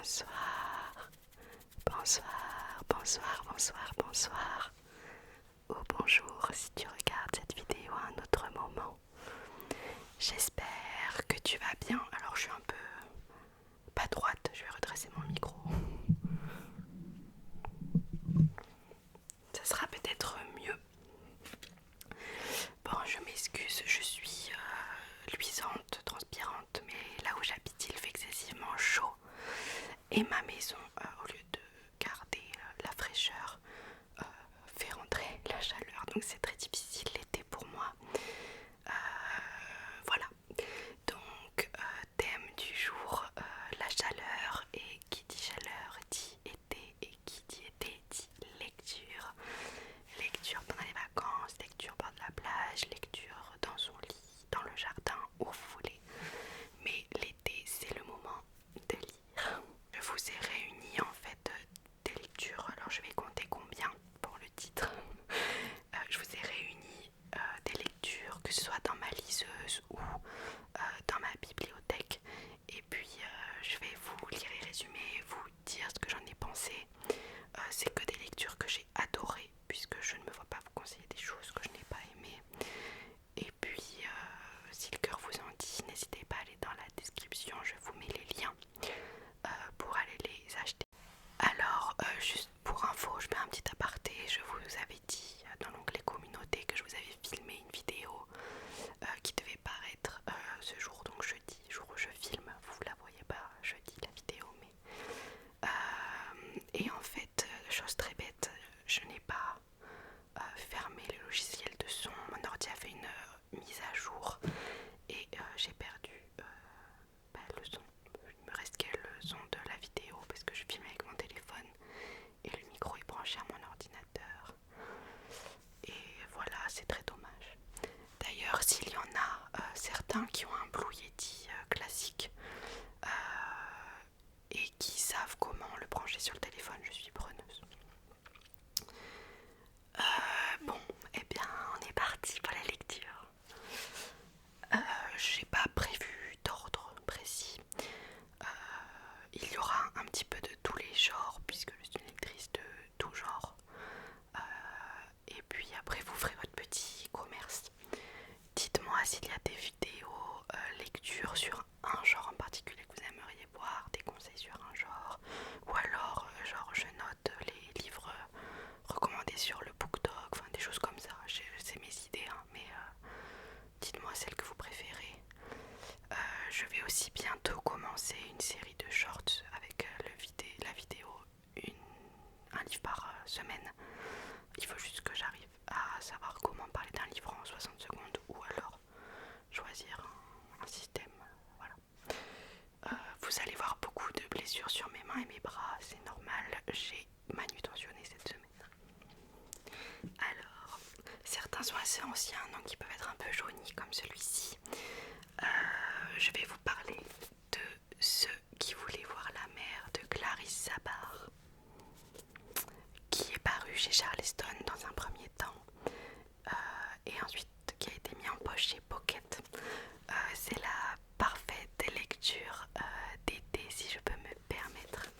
Bonsoir, bonsoir, bonsoir, bonsoir, bonsoir. Ou bonjour si tu regardes cette vidéo à un autre moment. J'espère que tu vas bien. Alors je suis un peu pas droite, je vais redresser mon micro. Ça sera peut-être mieux. Bon, je m'excuse, je suis luisante, transpirante, mais là où j'habite il fait excessivement chaud. Et ma maison, au lieu de garder la fraîcheur, fait rentrer la chaleur. Donc c'est très difficile l'été pour moi. Voilà. Donc thème du jour, la chaleur. Et qui dit chaleur dit été. Et qui dit été dit lecture. Lecture pendant les vacances, lecture bord de la plage, lecture dans son lit, dans le jardin, où vous voulez. Mais l'été c'est le moment de lire. Je vous ai réuni en fait des lectures, alors je vais compter combien pour le titre. Je vous ai réuni des lectures, que ce soit dans ma liseuse ou dans ma bibliothèque. Et puis je vais vous lire les résumés, vous dire ce que j'en ai pensé. C'est que des lectures que j'ai adorées, puisque je ne me vois pas vous conseiller des choses que je n'ai pas aimées. Et puis si le cœur vous en dit, n'hésitez pas à aller dans la description, je vous mets les liens pour aller les acheter. Alors juste pour info, je mets un petit aparté, je vous avais dit dans l'onglet communauté que je vous avais filmé une vidéo qui devait paraître ce jour, donc jeudi, jour où je filme, vous la voyez pas jeudi la vidéo, mais et en fait, chose très bête, je n'ai pas fermé le logiciel de son, mon ordi a fait une mise à jour et j'ai perdu le son. Il me reste que le son de la vidéo parce que je filme avec mon téléphone et le micro est branché à mon ordinateur. Et voilà, c'est très dommage. D'ailleurs, s'il y en a certains qui ont un Blue Yeti classique et qui savent comment le brancher sur le téléphone, je suis preneuse. Bon, eh bien, on est parti pour la lecture. J'ai pas prévu d'ordre précis. Il y aura un petit peu de tous les genres, puisque je suis une lectrice de tout genre. Et puis après, vous ferez votre petit commerce. Dites-moi s'il y a des vidéos lecture sur un genre en particulier que vous aimeriez voir, des conseils sur un genre, ou alors genre je note les livres recommandés sur le BookTok, enfin des choses comme ça. C'est mes idées, hein, mais dites-moi celle que vous préférez. Je vais aussi bientôt commencer une série de shorts avec la vidéo, un livre par semaine. Il faut juste que j'arrive à savoir comment parler d'un livre en 60 secondes ou alors choisir un système. Voilà. Vous allez voir beaucoup de blessures sur mes mains et mes bras, c'est normal, j'ai manutentionné cette semaine. Alors, certains sont assez anciens, donc ils peuvent être un peu jaunis comme celui-ci. Je vais vous parler de Ceux qui voulaient voir la mer de Clarisse Sabar, qui est paru chez Charleston dans un premier temps et ensuite qui a été mis en poche chez Pocket. C'est la parfaite lecture d'été, si je peux me permettre.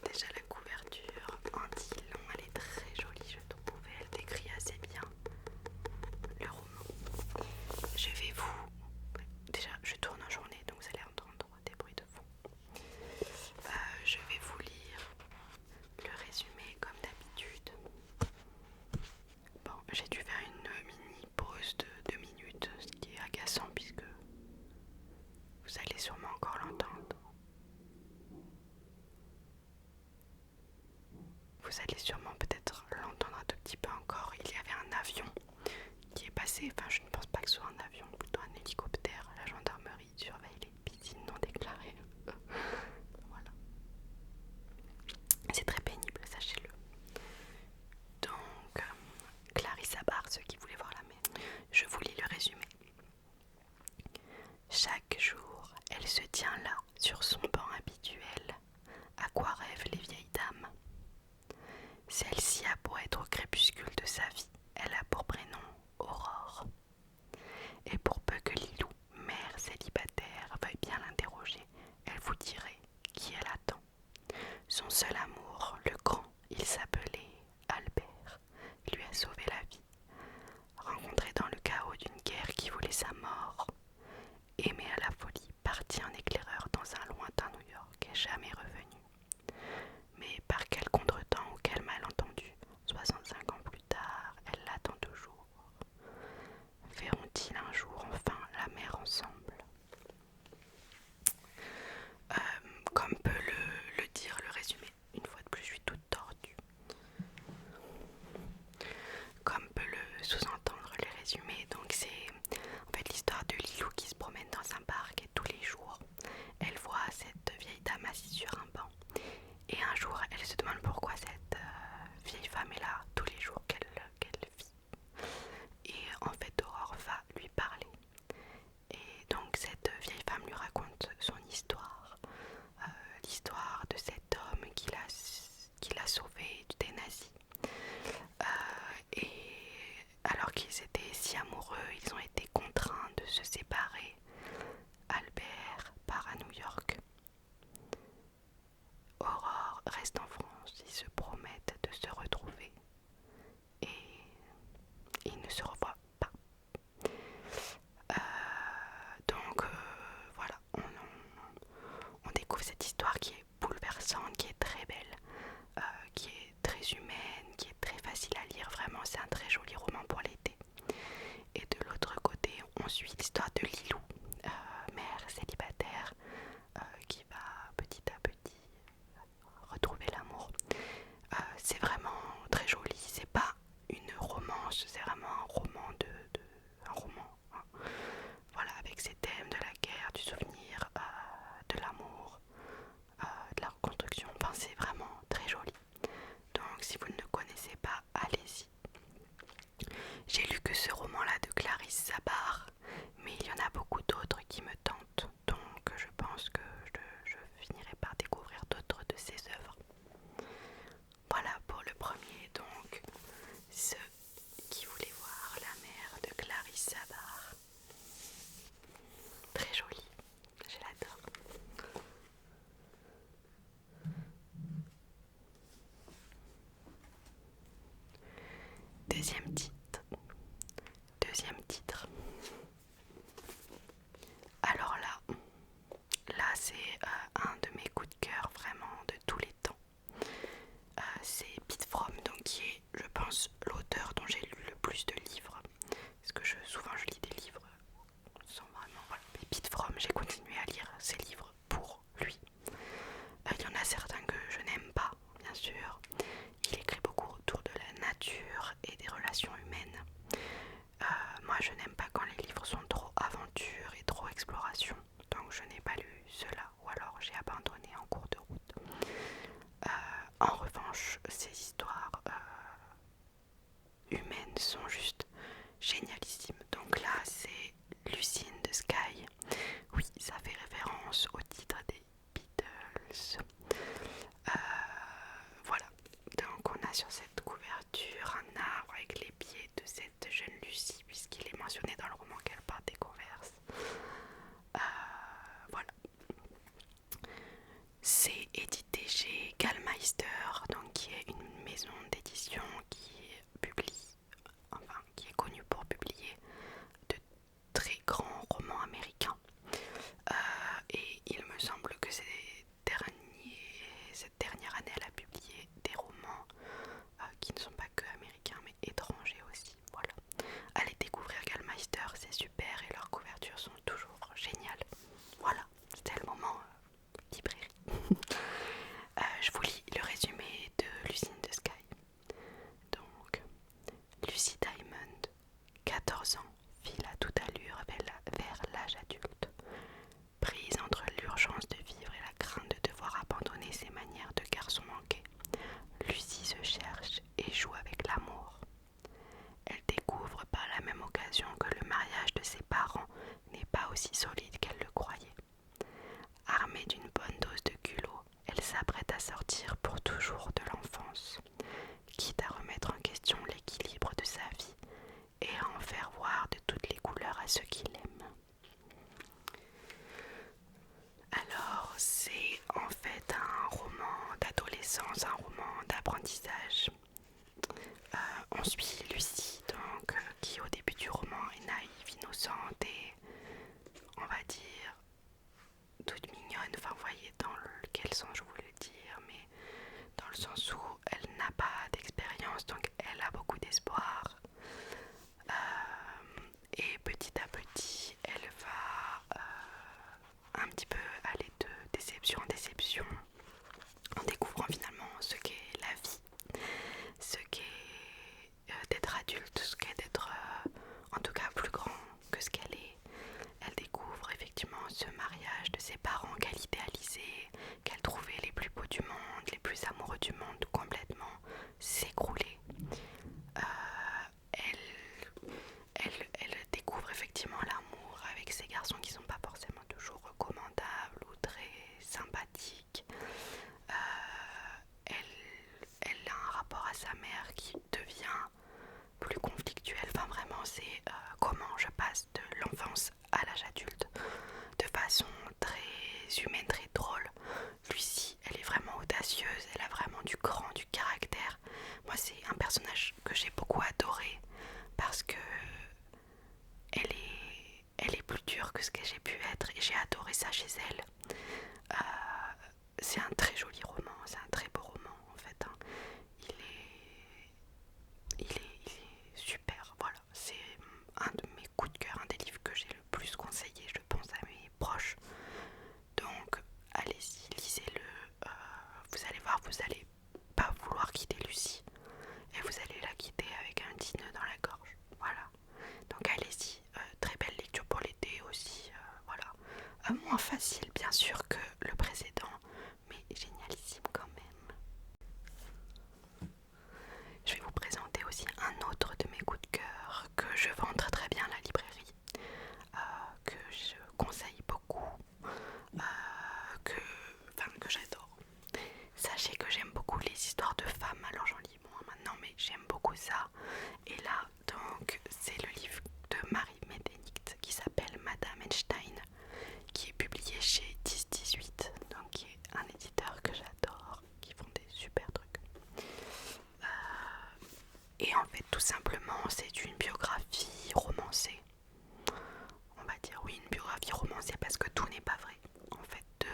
Déjà la couverture en dit long, elle est très jolie je trouve, elle décrit assez bien le roman. Je vais vous... Déjà je tourne en journée donc vous allez entendre des bruits de fond. Je vais vous lire le résumé comme d'habitude. Bon, j'ai dû faire une mini pause de 2 minutes, ce qui est agaçant puisque vous allez sûrement encore l'entendre. Vous allez sûrement peut-être l'entendre un tout petit peu encore. Il y avait un avion qui est passé, enfin je ne pense pas que ce soit un avion, plutôt un hélicoptère. La gendarmerie surveille les piscines non déclarées. Voilà. C'est très pénible, sachez-le. Donc, Clarisse Sabar, Ceux qui voulaient voir la mer. Je vous lis le résumé. Chaque jour, elle se tient là, sur son banc habituel. À quoi rêvent les vieilles dames? Celle-ci a beau être au crépuscule de sa vie, elle a pour prénom Aurore. Et pour peu que Lilou, mère célibataire, veuille bien l'interroger, elle vous dirait qui est la assise sur un banc. Et un jour, elle se demande pourquoi cette vieille femme est là tous les jours qu'elle vit. Et en fait, Aurore va lui parler. Et donc cette vieille femme lui raconte son histoire, l'histoire de cet homme qui l'a sauvé des nazis. Et alors qu'ils étaient si amoureux, ils ont été contraints de se séparer. Albert part à New York. Aurore reste en France. Ils se promettent de se retrouver. Et ils ne se revoient pas. Voilà, on découvre cette histoire qui est bouleversante, qui est très belle, qui est très humaine, qui est très facile à lire. Vraiment, c'est un très joli roman pour l'été. Et de l'autre côté, on suit l'histoire de Lilou, mère célibataire, qui va petit à petit retrouver l'amour. C'est vraiment très joli. C'est pas une romance, c'est vraiment un roman un roman. Hein. Voilà, avec ces thèmes de la guerre, du souvenir, de l'amour, de la reconstruction. Enfin, c'est vraiment très joli. Donc, si vous ne le connaissez pas, allez-y. J'ai lu que ce roman-là de Clarisse Sabar, mais il y en a beaucoup d'autres qui me tentent. Donc, je pense que je finirai par découvrir d'autres de ses œuvres. Voilà pour le premier, donc, ceux qui voulaient voir la mère de Clarisse Sabar. Très jolie, je l'adore. Deuxième titre. Alors là c'est un de mes coups de cœur vraiment de tous les temps. C'est Pete Fromm, donc qui est, je pense, l'auteur dont j'ai lu le plus de livres. Parce que souvent je lis des livres sans vraiment. Voilà. Mais Pete Fromm, j'ai continué à lire ses livres pour lui. Il y en a certains que je n'aime pas, bien sûr. Il écrit beaucoup autour de la nature et des relations humaines. Moi, je n'aime pas quand les livres sont trop aventure et trop exploration. Donc, je n'ai pas lu cela, ou alors j'ai abandonné en cours de route. En revanche, ces histoires humaines sont juste génialissimes. Donc là, c'est Lucy in the Sky. Oui, ça fait référence au titre des Beatles. Voilà, donc on a sur cette couverture un arbre avec les pieds de cette jeune Lucie, puisqu'il est mentionné dans le roman qu'elle part des Converse. Voilà. C'est édité chez Gallmeister, donc qui est une maison d'édition qui publie, enfin qui est connue pour publier de très grands romans américains. Et il me semble que cette dernière année, elle a publié des romans qui ne sont pas que américains mais étrangers aussi. Voilà. Allez découvrir Gallmeister, c'est super et leurs couvertures sont toujours géniales. Voilà, c'était le moment librairie. Je vous lis le résumé de Lucy in the Sky. Donc, Lucy Diamond, 14 ans, file à toute allure vers l'âge adulte. Prise entre l'urgence de vivre et la crainte de devoir abandonner ses manières de garçon manqué, Lucy se cherche et joue avec l'amour. Elle découvre par la même occasion que le mariage de ses parents n'est pas aussi solide qu'elle le croyait. Armée d'une bonne dose de culot, elle s'apprête à sortir pour toujours de l'enfance, quitte à remettre en question l'équilibre de sa vie et à en faire voir de toutes les couleurs à ceux qui l'aiment. Alors, c'est en fait un roman d'adolescence, un roman d'apprentissage. On suit Lucie, donc, qui au début du roman est naïve, innocente et, on va dire, toute mignonne. Enfin, vous voyez dans quel sens je voulais le dire, mais dans le sens où elle n'a pas d'expérience, donc elle a beaucoup d'espoir. Et petit à petit, elle va un petit peu aller de déception en déception, en découvrant finalement ce qu'est la vie. qu'elle trouvait les plus beaux du monde, les plus amoureux du monde, complètement s'écrouler. Elle découvre effectivement l'amour avec ces garçons qui ne sont pas forcément toujours recommandables ou très sympathiques. Elle a un rapport à sa mère qui devient plus conflictuel. Enfin vraiment c'est comment je passe de l'enfance à l'âge adulte de façon très humaine, très drôle. Lucie, elle est vraiment audacieuse, elle a vraiment du cran, du caractère. Moi c'est un personnage que j'ai beaucoup adoré parce que elle est plus dure que ce que j'ai pu être et j'ai adoré ça chez elle. C'est un très joli roman, c'est un très beau roman en fait, hein. Il est super, voilà, c'est un de mes coups de cœur, un des livres que j'ai le plus conseillé, je pense, à mes proches. Donc allez-y, lisez-le, vous allez voir, vous allez pas vouloir quitter Lucie et vous allez la quitter avec un petit nœud dans la gorge, voilà. Donc allez-y, très belle lecture pour l'été aussi, voilà. Moins facile bien sûr que le précédent, mais génialissime quand même. Je vais vous présenter aussi un autre de mes coups de cœur que je vends très très bien à la librairie, que je conseille beaucoup, que j'adore. Sachez que j'aime beaucoup les histoires de femmes, alors j'en lis moins maintenant, mais j'aime beaucoup ça. Et là, donc, c'est le livre de Marie Médénict qui s'appelle Madame Einstein, qui est publié chez 10-18, donc qui est un éditeur que j'adore, qui font des super trucs. Et en fait, tout simplement, c'est une biographie romancée. On va dire oui, une biographie romancée parce que tout n'est pas vrai. En fait, de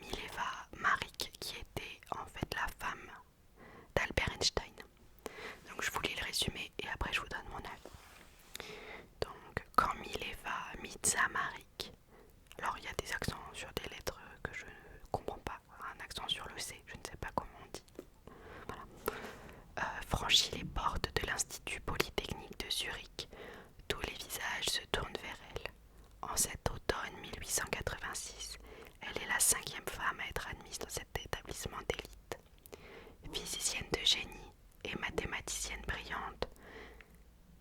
Mileva Maric, qui était en fait la femme d'Albert Einstein. Donc je vous lis le résumé et après je vous donne mon avis. Donc, quand Mileva Mitza Maric, alors il y a des accents sur des lettres que je ne comprends pas, un accent sur le C, je ne sais pas comment on dit. Voilà. Franchit les portes de l'Institut Polytechnique de Zurich, tous les visages se tournent vers elle. En cet automne 1886, elle est la 5e femme à être admise dans cet établissement d'élite. Physicienne de génie et mathématicienne brillante,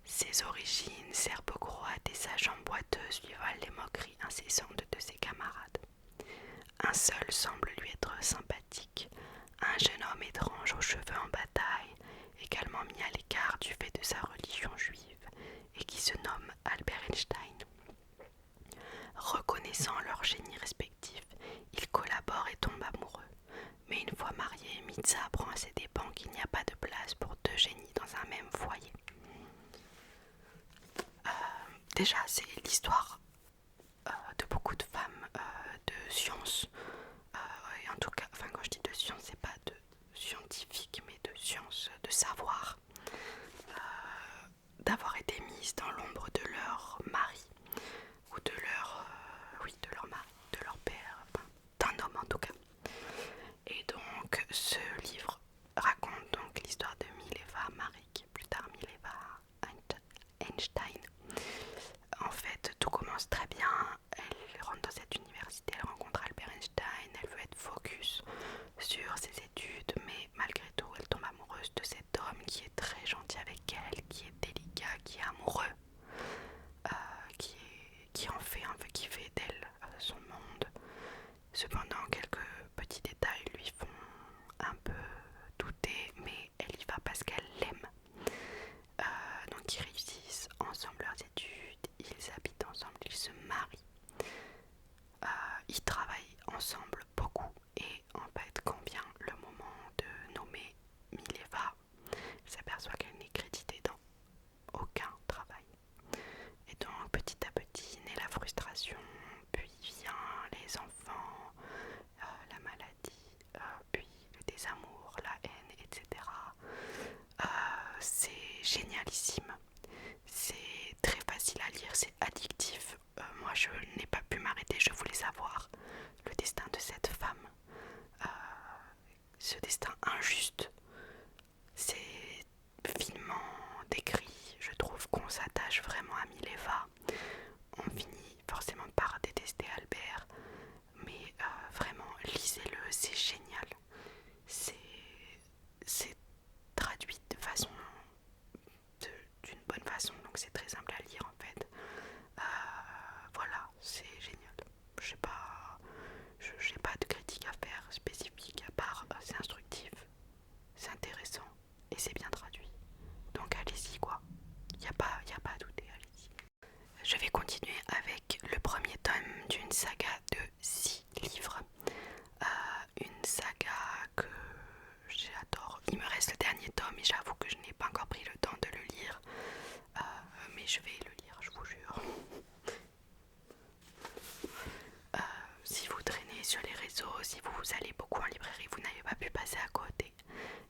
ses origines serbo-croates et sa jambe boiteuse lui valent les moqueries incessantes de ses camarades. Un seul semble lui être sympathique, un jeune homme étrange aux cheveux en bataille, également mis à l'écart du fait de sa religion juive, et qui se nomme Albert Einstein. Reconnaissant leur génie respectif, ils collaborent et tombent amoureux. Mais une fois mariés, Mitza apprend à ses dépens qu'il n'y a pas de place pour deux génies dans un même foyer. Déjà, c'est l'histoire de beaucoup de femmes de sciences. Et en tout cas, enfin, quand je dis de sciences, c'est pas de scientifique, mais de sciences, de savoir, d'avoir été mises dans l'ombre de leur mari ou de leur, de leur mari, de leur père, enfin, d'un homme en tout cas. Et donc, ce livre raconte donc l'histoire de Mileva Maric, plus tard Mileva Einstein. En fait, tout commence très bien. Elle rentre dans cette université, elle rencontre Albert Einstein, elle veut être focus sur ses études, mais malgré tout, elle tombe amoureuse de cet homme qui est très gentil avec elle, qui est délicat, qui est amoureux, qui fait d'elle son monde. Cependant, quelques petits détails lui font un peu douter, mais elle y va parce qu'elle l'aime. Donc ils réussissent ensemble leurs études, ils habitent ensemble, ils se marient, ils travaillent ensemble beaucoup et en fait quand vient le moment de nommer Mileva, elle s'aperçoit qu'elle n'est créditée dans aucun travail. Et donc petit à petit naît la frustration, puis vient les enfants, la maladie, puis le désamour, la haine, etc. C'est génialissime, c'est très facile à lire, c'est addictif. Moi je n'ai pas pu m'arrêter, je voulais savoir le destin de cette ciseaux, si vous allez beaucoup en librairie, vous n'avez pas pu passer à côté.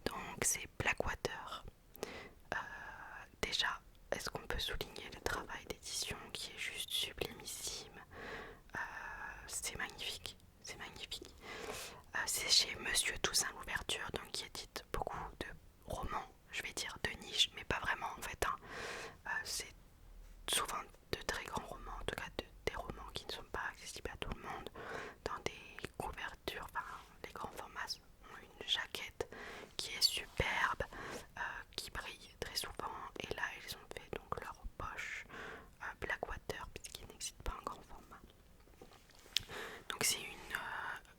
Donc c'est Blackwater. Déjà, est-ce qu'on peut souligner le travail d'édition qui est juste sublimissime. C'est magnifique, c'est magnifique. C'est chez Monsieur Toussaint l'Ouverture, donc qui édite beaucoup de romans, je vais dire de niche, mais pas vraiment en fait. C'est souvent de très grands romans, en tout cas des romans qui ne sont pas accessibles à tout le monde, dans des couvertures, enfin les grands formats ont une jaquette qui est superbe, qui brille très souvent, et là ils ont fait donc leur poche Blackwater puisqu'il n'existe pas en grand format. Donc c'est une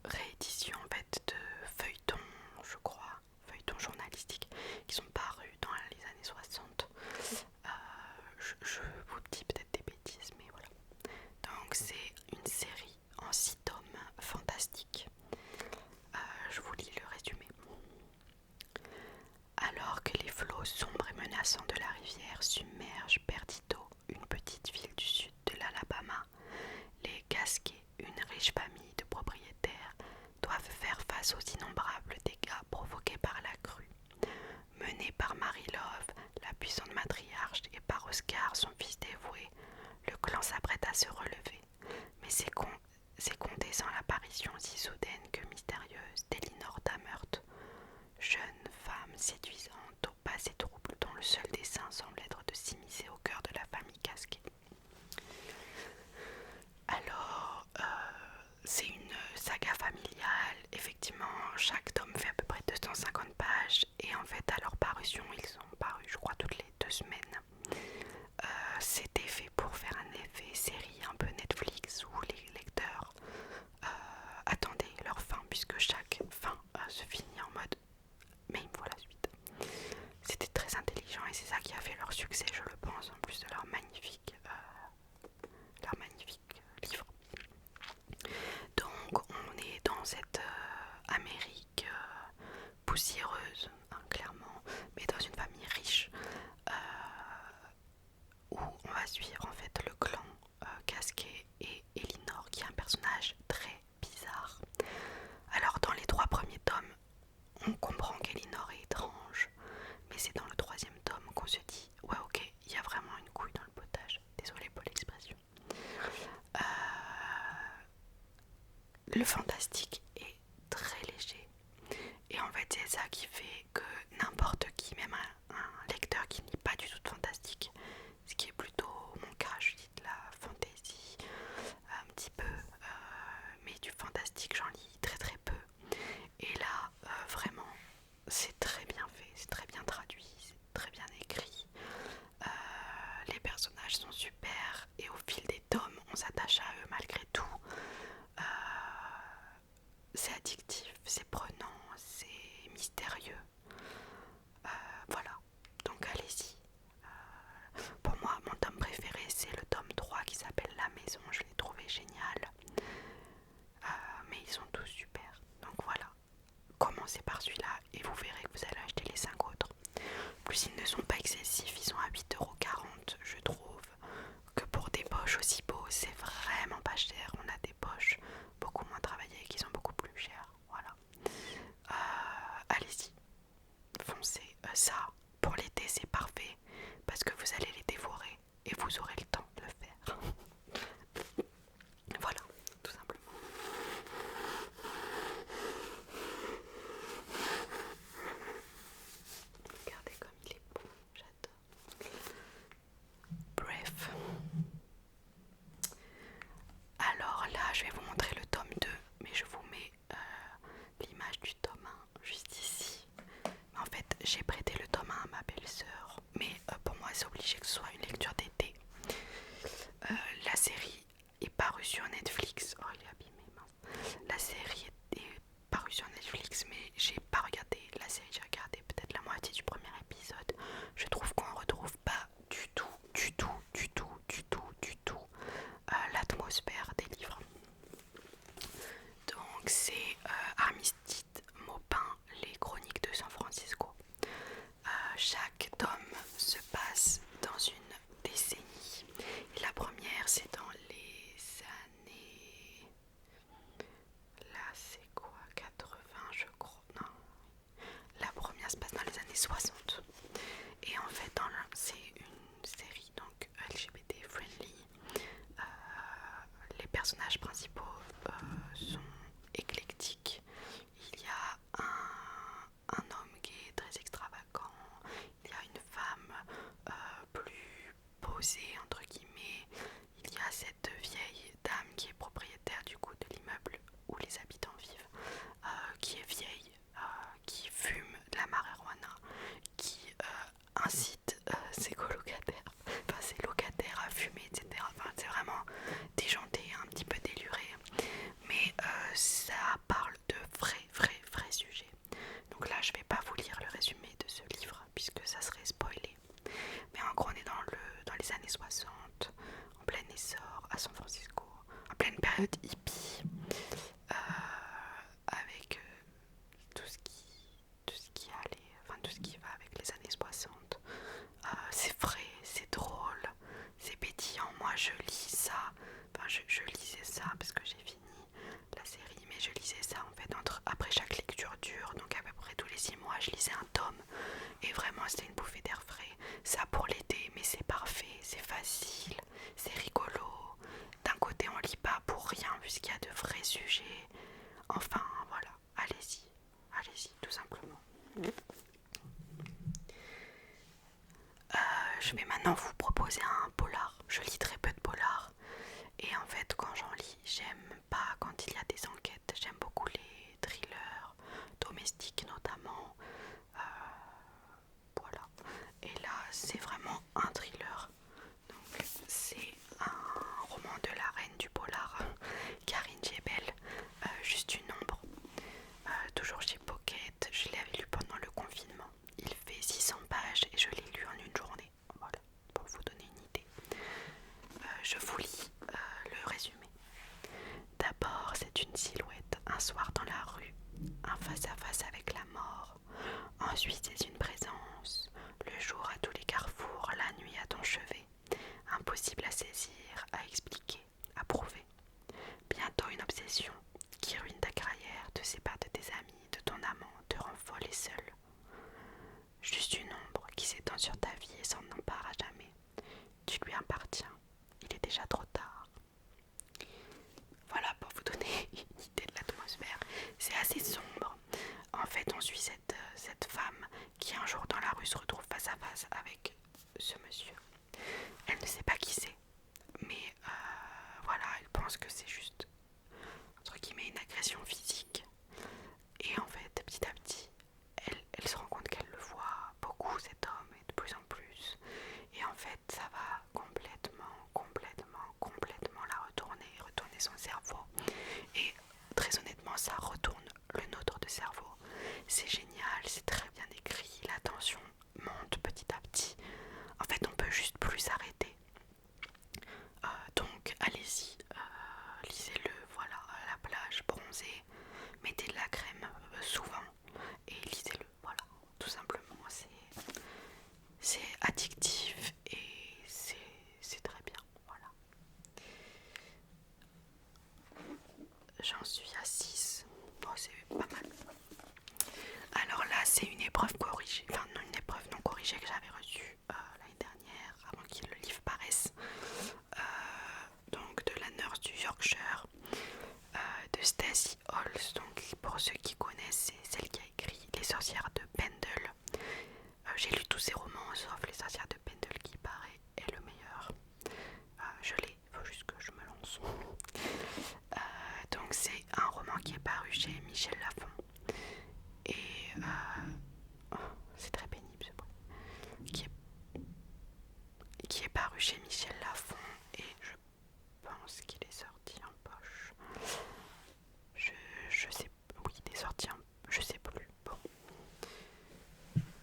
réédition en fait de feuilletons, je crois, feuilletons journalistiques qui sont parus dans les années 60. Je vous dis peut-être des bêtises, mais voilà. Donc c'est une série en 6 tomes fantastique. Je vous lis le résumé. Alors que les flots sombres et menaçants de la rivière submergent Perdito, une petite ville du sud de l'Alabama, les Casquets, une riche famille de propriétaires, doivent faire face aux innombrables dégâts provoqués par la crue. Mené par Mary Love, la puissante matriarche, et par Oscar, son fils dévoué, le clan s'apprête à se relever. Mais c'est compté sans l'apparition si soudaine que mystérieuse d'Elinor Damert, jeune femme séduisante au passé trouble dont le seul dessein semble être de s'immiscer au cœur de la famille Casquet. Alors, c'est une saga familiale. Effectivement, chaque tome fait à peu près 250 pages. Et en fait, à leur parution, ils sont parus, je crois, toutes les 2 semaines. C'était fait pour faire un effet série un peu Netflix où les lecteurs attendaient leur fin, puisque chaque fin se finit en mode mais il me faut la suite. C'était très intelligent et c'est ça qui a fait leur succès, je le pense, en plus de leur magnifique livre. Donc on est dans cette Amérique poussiéreuse, hein, clairement, mais dans une famille riche où on va suivre en fait le clan Casquet et Elinor, qui est un personnage très bizarre. Alors dans les 3 premiers tomes, on comprend qu'Elinor est étrange, mais c'est dans le 3e tome qu'on se dit ouais ok, il y a vraiment une couille dans le potage. Désolée pour l'expression. Le fantastique est très léger. Et en fait c'est ça qui fait que n'importe qui, même un lecteur qui ne lit pas du tout de fantastique, ce qui est plutôt mon cas, je lis de la fantasy un petit peu, mais du fantastique j'en lis très très peu. Et là vraiment c'est très bien fait, c'est très bien traduit, c'est très bien écrit. Les personnages sont super et au fil des tomes on s'attache à eux malgré tout. C'est addictif, c'est prenant, c'est mystérieux. Voilà, donc allez-y. Pour moi, mon tome préféré, c'est le tome 3 qui s'appelle La Maison. Je l'ai trouvé génial. Mais ils sont tous super. Donc voilà, commencez par celui-là et vous verrez que vous allez acheter les 5 autres. Plus ils ne sont pas excessifs, ils sont à 8,40 €. Je trouve que pour des poches aussi beaux, c'est vraiment pas cher. On a des poches beaucoup moins travaillées qui sont beaucoup plus chères. Voilà. Allez-y, foncez. Ça, pour l'été, c'est parfait parce que vous allez les dévorer et vous aurez le temps de le faire. Voilà, tout simplement. Regardez comme il est beau, j'adore. Bref. Alors là, je vais vous montrer le tome 2, mais je vous mets l'image du tome 1 juste ici. En fait, j'ai prêté le tome 1 à ma belle-sœur, mais pour moi, c'est obligé que ce soit une lecture d'été. La série est parue sur Netflix. Oh, il est abîmé, mince. La série est parue sur Netflix, mais j'ai pas regardé la série. J'ai regardé peut-être la moitié du premier épisode. Je trouve qu'on retrouve pas du tout l'atmosphère des livres. Donc c'est Armistice Maupin, les chroniques de San Francisco. sujets. Enfin voilà, allez-y, tout simplement. Je vais maintenant vous proposer un polar. Je lis très peu de polars. Et en fait, quand j'en lis, j'aime pas quand il y a des enquêtes. J'aime beaucoup les thrillers domestiques notamment. Voilà. Et là, c'est vraiment un thriller. Donc, c'est un roman de la reine du polar, Karine Jebel, Juste une ombre. Toujours chez Pocket. Je l'avais lu pendant le confinement. Il fait 600 pages et je l'ai lu en une journée. Voilà, pour vous donner une idée. Je vous lis le résumé. D'abord, c'est une silhouette, un soir dans la rue, un face-à-face avec la mort. Ensuite, c'est une présence, le jour à tous les carrefours, la nuit à ton chevet. Impossible à saisir, à expliquer, à prouver. Bientôt une obsession qui ruine ta carrière, te sépare de tes amis, de ton amant, te rend folle et seule. Juste une ombre qui s'étend sur ta vie et s'en empare à jamais. Tu lui appartiens, il est déjà trop tard. Voilà pour vous donner une idée de l'atmosphère. C'est assez sombre. En fait, on suit cette femme qui un jour dans la rue se retrouve face à face avec ce monsieur. Elle ne sait pas qui c'est, mais voilà, elle pense que c'est juste entre guillemets une agression physique. Et en fait, petit à petit, elle se rend compte qu'elle le voit beaucoup, cet homme, et de plus en plus. Et en fait, ça va complètement la retourner son cerveau. Et très honnêtement, ça retourne le nôtre de cerveau. C'est génial, c'est très bien écrit, la tension monte petit à petit. En fait, on peut juste plus s'arrêter. Donc, allez-y, lisez-le, voilà, à la plage, bronzé, mettez de la crème souvent et lisez-le, voilà, tout simplement. C'est addictif et c'est très bien, voilà. J'en suis à 6. Bon, c'est pas mal. Alors là, c'est une épreuve corrigée, enfin non, une épreuve non corrigée que j'avais reçue l'année dernière, avant que le livre paraisse. Donc de la nurse du Yorkshire, de Stacey Holmes. Donc pour ceux qui connaissent, c'est celle qui a écrit Les sorcières de Pendle. J'ai lu tous ses romans, sauf Les sorcières de Pendle qui paraît est le meilleur. Je l'ai, il faut juste que je me lance. Donc c'est un roman qui est paru chez Michel Lafon. Et oh, c'est très pénible ce bruit. Qui est paru chez Michel Lafon et je pense qu'il est sorti en poche. Je sais, oui, il est sorti en, je sais plus. Bon,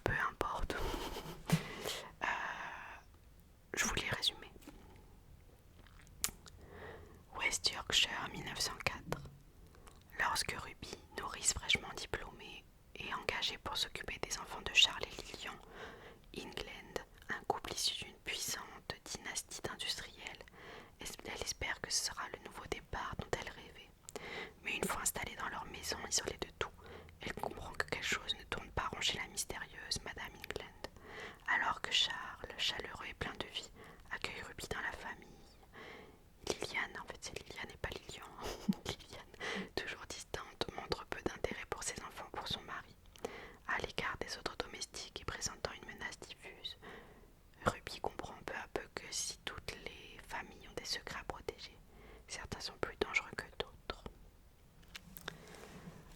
peu importe. Je vous les résumer. West Yorkshire 1904. Lorsque Ruby, nourrice fraîchement diplômée et engagée pour s'occuper des enfants de Charles et Lillian, England, un couple issu d'une puissante dynastie d'industriels, elle espère que ce sera le nouveau départ dont elle rêvait. Mais une fois installée dans leur maison, isolée de tout, elle comprend que quelque chose ne tourne pas rond chez la mystérieuse Madame England. Alors que Charles, chaleureux et plein de vie, accueille Ruby dans la famille. Liliane, en fait c'est Liliane et pas Lilian, Liliane, toujours distante, montre peu d'intérêt pour ses enfants, pour son mari. À l'écart des autres domestiques et présentant une menace diffuse, Ruby comprend peu à peu que si toutes les familles ont des secrets à protéger, certains sont plus dangereux que d'autres.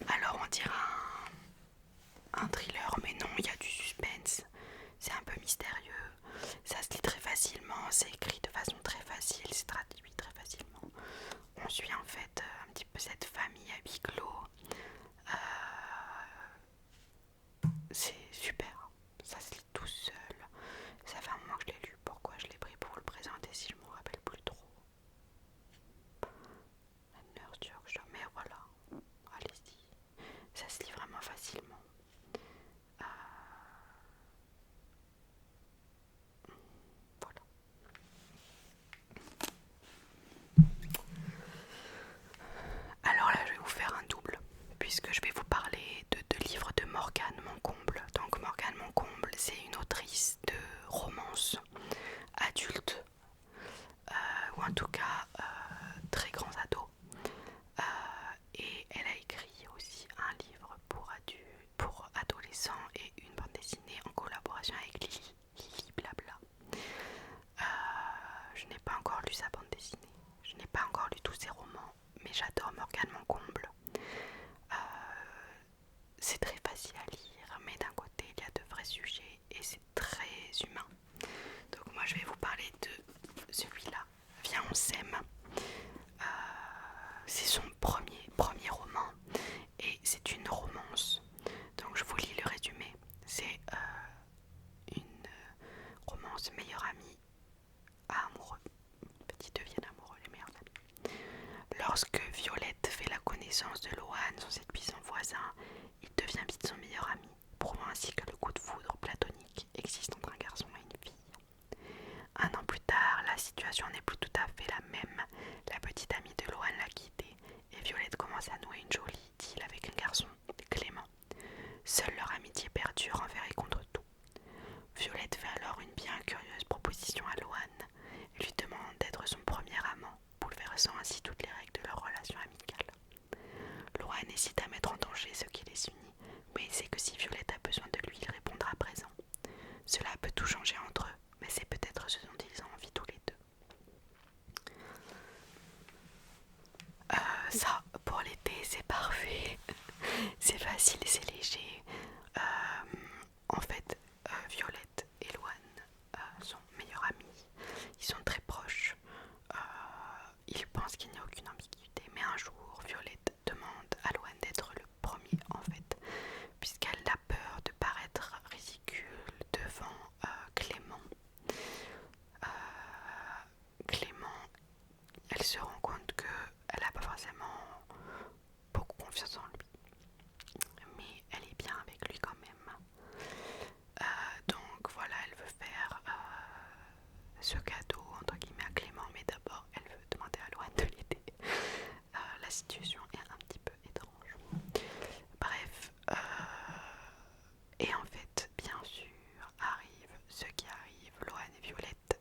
Alors on dirait un thriller, mais non, il y a du suspense, c'est un peu mystérieux, ça se lit très facilement, c'est écrit de façon très facile, c'est traduit très facilement. On suit en fait un petit peu cette famille à huis clos. C'est super, ça se lit tout seul. Ça fait un moment que je l'ai lu, pourquoi je l'ai pris pour vous le présenter si je me rappelle plus trop. La nurse Yorkshire, mais voilà, allez-y. Ça se changer ce qui les unit, mais il sait que si Violette a besoin de lui, il répondra présent. Cela peut tout changer entre eux, mais c'est peut-être ce dont ils ont envie tous les deux. Ça, pour l'été, c'est parfait. C'est facile et c'est léger. En fait, Violette et Loane sont meilleurs amis. Ils sont très proches. Ils pensent qu'il n'y a aucune ambiguïté. Mais un jour, Violette demande à Loane d'être le premier, en fait, puisqu'elle a peur de paraître ridicule devant Clément. Clément, elle se rend compte qu'elle n'a pas forcément beaucoup confiance en lui, mais elle est bien avec lui quand même. Donc voilà, elle veut faire ce cadeau entre guillemets à Clément, mais d'abord elle veut demander à Loane de l'aider. La situation est un petit peu étrange. Bref, et en fait, bien sûr, arrive ce qui arrive. Loane et Violette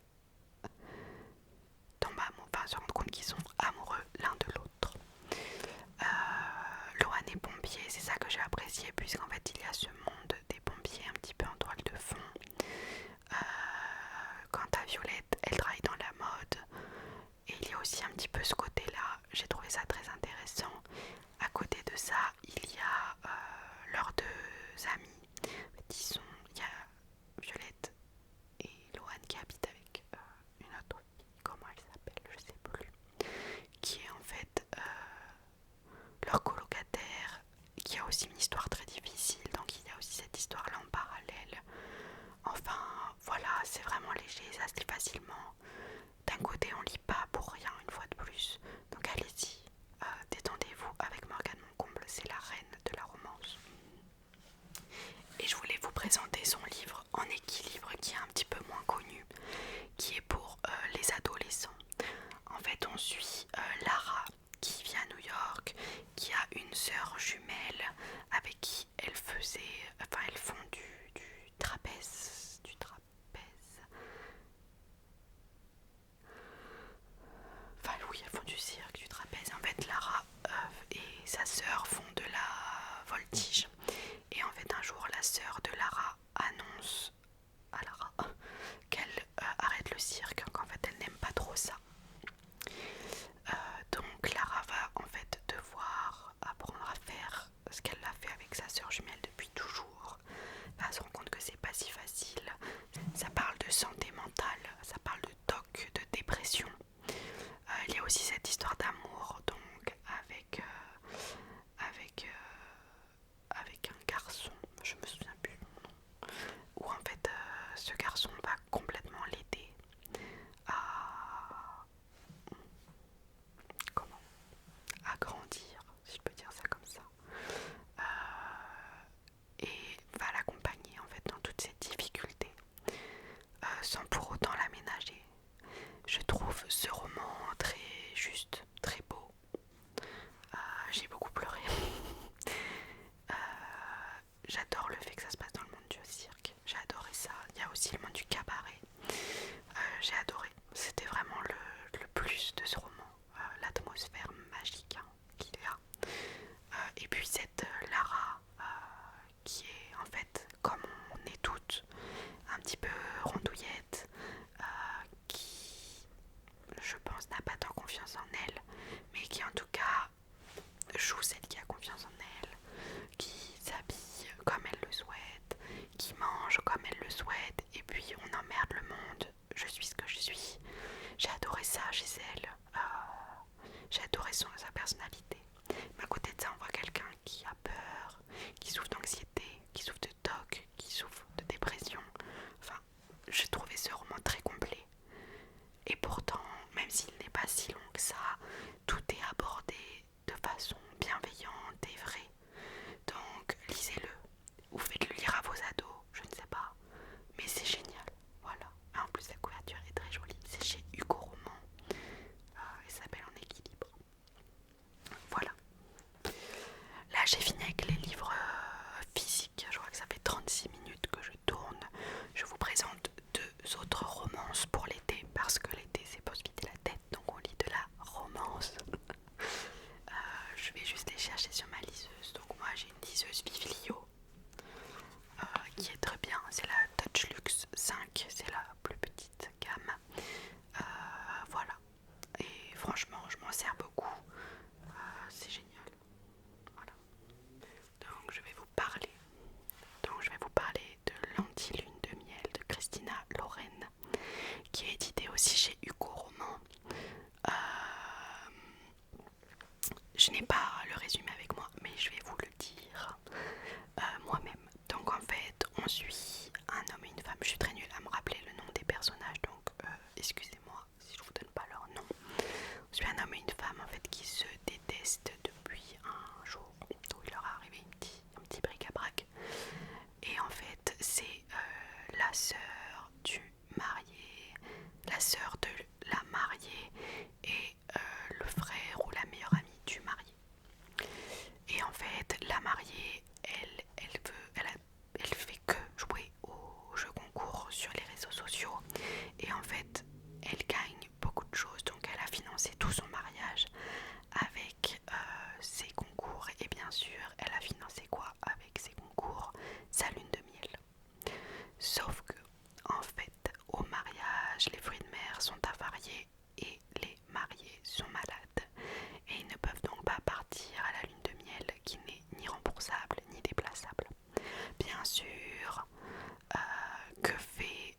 se rendent compte qu'ils sont amoureux l'un de l'autre. Loane est pompier, c'est ça que j'ai apprécié, puisqu'en fait il y a ce monde des pompiers un petit peu en toile de fond. Quant à Violette, elle travaille dans la mode, et il y a aussi un petit peu ce côté-là, j'ai trouvé ça très intéressant. À côté de ça, il y a leurs deux amis. Il y a Violette et Loane qui habitent avec une autre fille, comment elle s'appelle, je sais plus, qui est en fait leur colocataire, qui a aussi une histoire très difficile, donc il y a aussi cette histoire-là en parallèle. Enfin, voilà, c'est vraiment léger, ça se lit facilement. D'un côté, on lit pas pour rien, une fois de plus. Donc allez-y, détendez-vous avec Morgane Moncomble, c'est la reine de la romance. Et je voulais vous présenter son livre En équilibre, qui est un petit peu moins connu, qui est pour les adolescents. En fait, on suit Lara, qui vit à New York, qui a une sœur jumelle avec qui elles font du trapèze, enfin oui, elles font du cirque, du trapèze. En fait, Lara et sa sœur font de la voltige. Et en fait, un jour, la sœur de Lara annonce à Lara qu'elle arrête le cirque, qu'en fait, elle n'aime pas trop ça. Donc Lara va en fait devoir apprendre à faire ce qu'elle a fait avec sa sœur jumelle depuis toujours. Elle se rend compte que c'est pas si facile. Ça parle de santé mentale, ça parle de TOC, de dépression. Il y a aussi cette histoire d'amour donc avec la mariée, elle fait que jouer aux jeux concours sur les réseaux sociaux et en fait elle gagne beaucoup de choses, donc elle a financé tout son mariage avec ses concours et bien sûr elle a financé quoi avec ses concours? Sa lune de miel. Sauf que en fait au mariage les fruits de mer sont avariés et les mariés sont malades et ils ne peuvent donc pas partir à la lune de miel qui n'est ni remboursable ni déplaçable. Bien sûr, que fait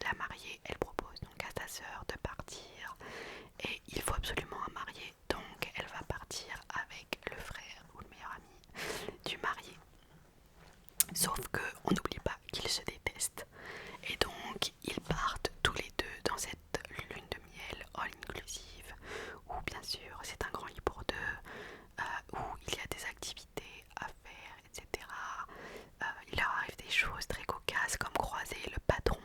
la mariée? Elle propose donc à sa sœur de partir et il faut absolument un marié, donc elle va partir avec le frère ou le meilleur ami du marié. Sauf que on n'oublie pas qu'ils se détestent et donc ils partent tous les deux dans cette lune de miel all inclusive où bien sûr c'est un grand lit pour deux, où il y a des activités à faire, etc. Il leur arrive des choses très cocasses comme croiser le patron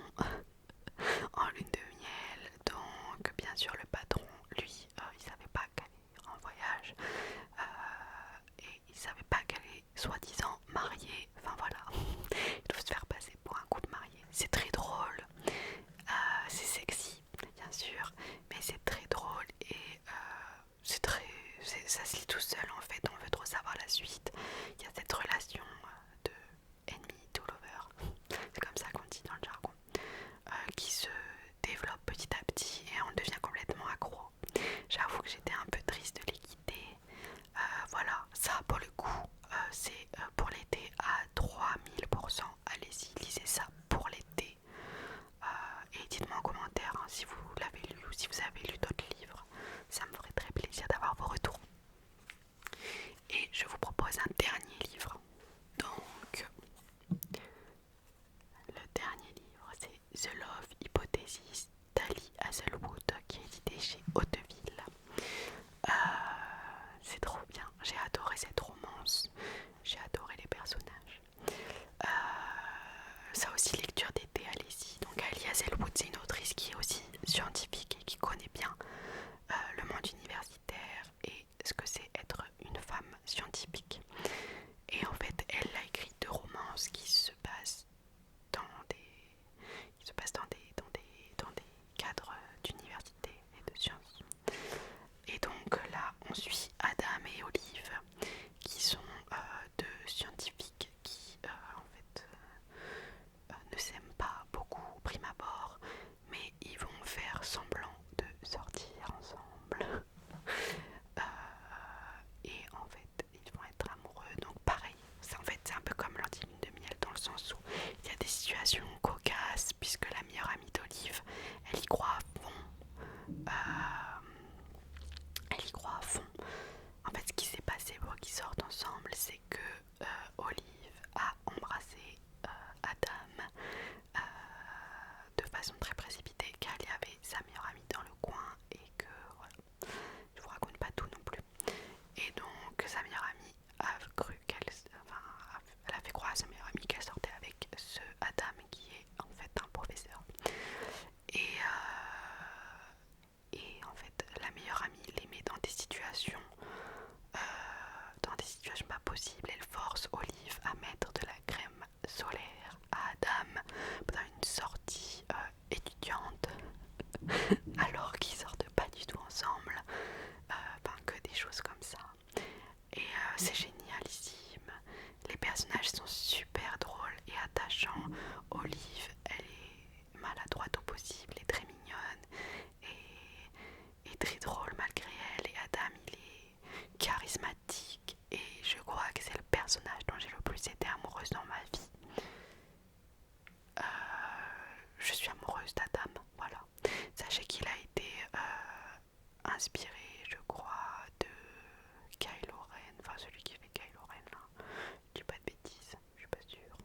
en lune de miel. Donc bien sûr le patron, lui, il savait pas qu'elle est en voyage et il savait pas qu'elle est soi-disant mariée. Enfin voilà, il doit se faire passer pour un couple marié. C'est très drôle, c'est sexy bien sûr, mais c'est très drôle et ça se lit tout seul en fait. On veut trop savoir la suite. Il y a cette relation de ennemi to lover, c'est comme ça qu'on dit dans le jargon, qui se développe petit à petit et on devient complètement accro. J'avoue que j'étais un peu triste de les quitter. Voilà, ça pour le coup, c'est pour l'été à 3000%. Allez-y, lisez ça pour l'été. Et dites-moi en commentaire si vous l'avez lu ou si vous avez lu d'autres livres. Ça me ferait très plaisir d'avoir vos retours. Et je vous propose un dernier livre. Donc, le dernier livre, c'est The Love Hypothesis d'Ali Hazelwood qui est édité chez Hauteville. C'est trop bien, j'ai adoré cette romance, j'ai adoré les personnages. Ça aussi, lecture d'été, allez-y. Donc Ali Hazelwood, c'est une autrice qui est aussi scientifique et qui connaît bien le monde universitaire et ce que c'est être une femme scientifique. Et en fait, elle a écrit deux romances qui se passent dans des cadres d'université et de sciences. Et donc là, on suit Adam et Olive, qui sont deux scientifiques qui en fait ne s'aiment pas beaucoup au prime abord, mais ils vont faire semblant de sortir ensemble. Et en fait, ils vont être amoureux. Donc pareil, en fait, c'est un peu comme l'anti-lune de miel dans le sens où il y a des situations cocasses puisque la meilleure amie d'Olive, elle y croit à fond. Elle y croit à fond. En fait, ce qui s'est passé pour qu'ils sortent ensemble, c'est que Olive a embrassé Adam de façon très précipitée car il y avait sa meilleure amie dans le coin et que voilà, je vous raconte pas tout non plus. Et donc sa meilleure amie a cru elle a fait croire à sa meilleure amie qu'elle sortait avec ce Adam qui est en fait un professeur. Et en fait la meilleure amie les met dans des situations pas possibles. Elle force Olive à mettre de la crème solaire à Adam pendant une sortie étudiante alors qu'ils sortent pas du tout ensemble. Que des choses comme ça. Et c'est génialissime. Les personnages sont super drôles et attachants. Olive, elle est maladroite au possible et très mignonne et très drôle malgré elle. Et Adam, il est charismatique et je crois que c'est le personnage dont j'ai le plus été amoureuse dans ma vie. Je suis amoureuse d'Adam, voilà. Sachez qu'il a été inspiré, je crois, de Kylo Ren, enfin celui qui fait Kylo Ren là. Je dis pas de bêtises, je suis pas sûre.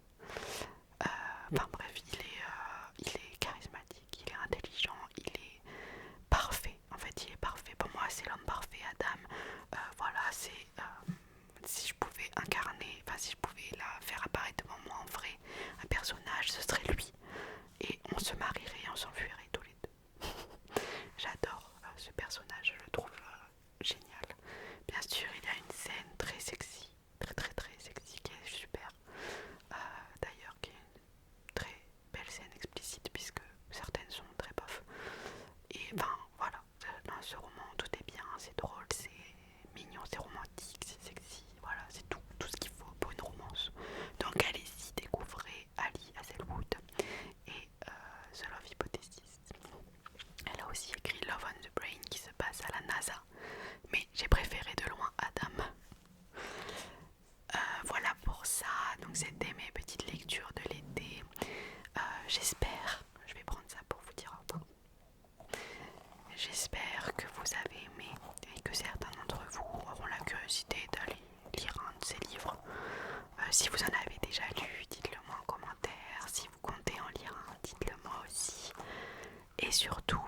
Enfin bref, il est charismatique, il est intelligent, il est parfait. En fait, il est parfait. Pour moi, c'est l'homme parfait, Adam. Voilà, c'est si je pouvais incarner, enfin si je pouvais la faire apparaître devant moi en vrai, un personnage, ce serait lui. Et on se marierait et on s'enfuirait tous les deux. J'adore ce personnage, je le trouve génial. Bien sûr, il y a une scène très Si vous en avez déjà lu, dites-le moi en commentaire. Si vous comptez en lire un, dites-le moi aussi. Et surtout,